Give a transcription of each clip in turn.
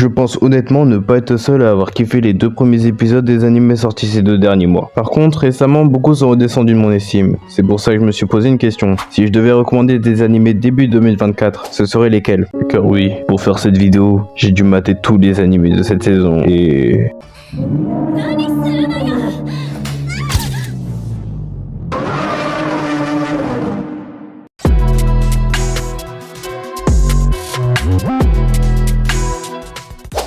Je pense honnêtement ne pas être seul à avoir kiffé les 2 premiers épisodes des animés sortis ces 2 derniers mois. Par contre, récemment, beaucoup sont redescendus de mon estime. C'est pour ça que je me suis posé une question. Si je devais recommander des animés début 2024, ce seraient lesquels? Car oui, pour faire cette vidéo, j'ai dû mater tous les animés de cette saison et...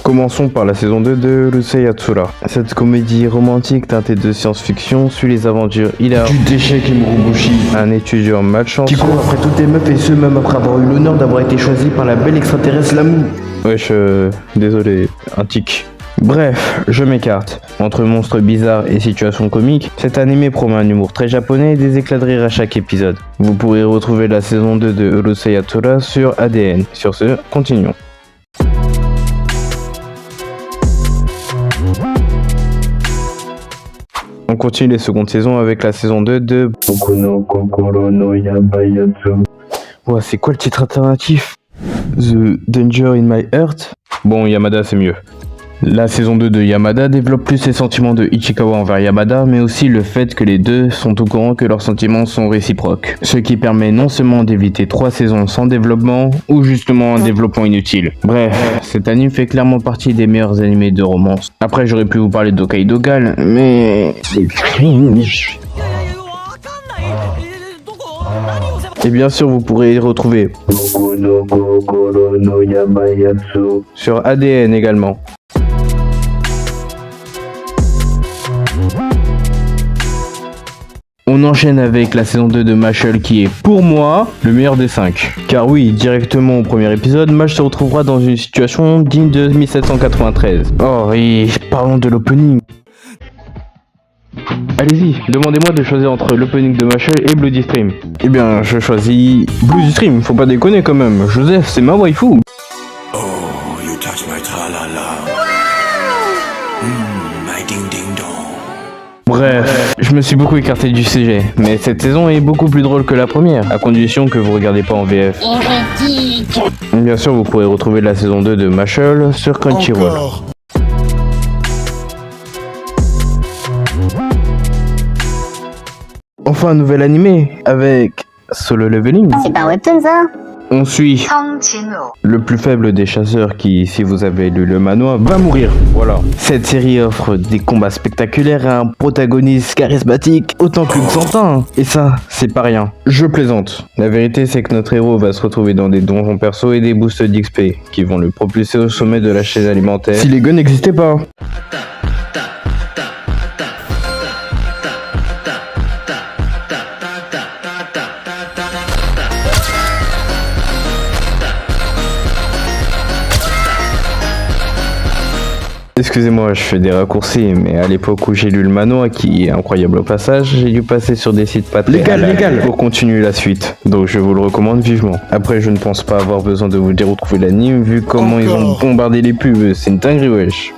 Commençons par la saison 2 de Urusei Yatsura. Cette comédie romantique teintée de science-fiction suit les aventures hilarantes du déchet Kimurobushi, un étudiant malchanceux qui court après toutes les meufs et ce même après avoir eu l'honneur d'avoir été choisi par la belle extraterrestre Lamu. Wesh, désolé, un tic. Bref, je m'écarte. Entre monstres bizarres et situations comiques, cet animé promet un humour très japonais et des éclats de rire à chaque épisode. Vous pourrez retrouver la saison 2 de Urusei Yatsura sur ADN. Sur ce, continuons. On continue les secondes saisons avec la saison 2 de Boku no Kokoro no Yamayatsu. Ouais, c'est quoi le titre alternatif? The Danger in My Heart? Bon, Yamada c'est mieux. La saison 2 de Yamada développe plus les sentiments de Ichikawa envers Yamada, mais aussi le fait que les deux sont au courant que leurs sentiments sont réciproques. Ce qui permet non seulement d'éviter 3 saisons sans développement, ou justement un développement inutile. Bref, cet anime fait clairement partie des meilleurs animés de romance. Après j'aurais pu vous parler d'Hokkaido Gal, mais... Et bien sûr vous pourrez y retrouver Boku no Kokoro no Yamayatsu sur ADN également. On enchaîne avec la saison 2 de Mashle qui est, pour moi, le meilleur des 5. Car oui, directement au premier épisode, Mash se retrouvera dans une situation digne de 1793. Oh, et parlons de l'opening. Allez-y, demandez-moi de choisir entre l'opening de Mashle et Bloody Stream. Eh bien, je choisis Bloody Stream, faut pas déconner quand même. Joseph, c'est ma waifu. Oh, you touch my tra-la-la. My ding-ding-dong. Bref, je me suis beaucoup écarté du sujet, mais cette saison est beaucoup plus drôle que la première, à condition que vous regardez pas en VF. Bien sûr, vous pourrez retrouver la saison 2 de Mashle sur Crunchyroll. Enfin, un nouvel animé avec Solo Leveling. C'est pas webtoon ça? On suit le plus faible des chasseurs qui, si vous avez lu le manoir, va mourir. Voilà. Cette série offre des combats spectaculaires et un protagoniste charismatique autant que Xantin. Et ça, c'est pas rien. Je plaisante. La vérité, c'est que notre héros va se retrouver dans des donjons perso et des boosts d'XP qui vont le propulser au sommet de la chaîne alimentaire si les guns n'existaient pas. Excusez-moi, je fais des raccourcis, mais à l'époque où j'ai lu le manoir, qui est incroyable au passage, j'ai dû passer sur des sites pas très légal pour continuer la suite. Donc je vous le recommande vivement. Après, je ne pense pas avoir besoin de vous dire où trouver l'anime, vu comment ils ont bombardé les pubs, c'est une dinguerie wesh.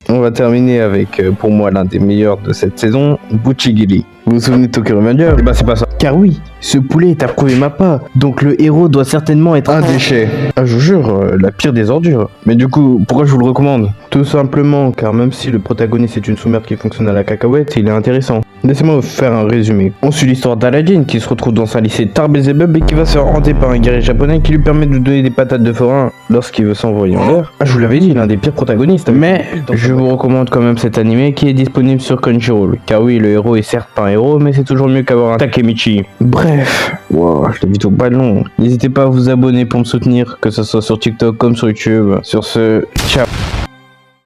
On va terminer avec, pour moi, l'un des meilleurs de cette saison, Buchigiri. Vous vous souvenez de Tokyo Revenger? Eh ben c'est pas ça. Car oui, ce poulet est approuvé Mappa, donc le héros doit certainement être un déchet. Ah je vous jure, la pire des ordures. Mais du coup, pourquoi je vous le recommande? Tout simplement, car même si le protagoniste est une sous-merde qui fonctionne à la cacahuète, il est intéressant. Laissez-moi vous faire un résumé. On suit l'histoire d'Aladin qui se retrouve dans un lycée Tarbezebub et qui va se faire hanter par un guerrier japonais qui lui permet de donner des patates de forain lorsqu'il veut s'envoyer en l'air. Ah je vous l'avais dit, l'un des pires protagonistes. Mais je vous recommande quand même cet animé qui est disponible sur Crunchyroll. Car oui, le héros est certes pas un héros, mais c'est toujours mieux qu'avoir un Takemichi. Bref, wow, je l'ai vidéo pas long. N'hésitez pas à vous abonner pour me soutenir, que ce soit sur TikTok comme sur YouTube. Sur ce, ciao.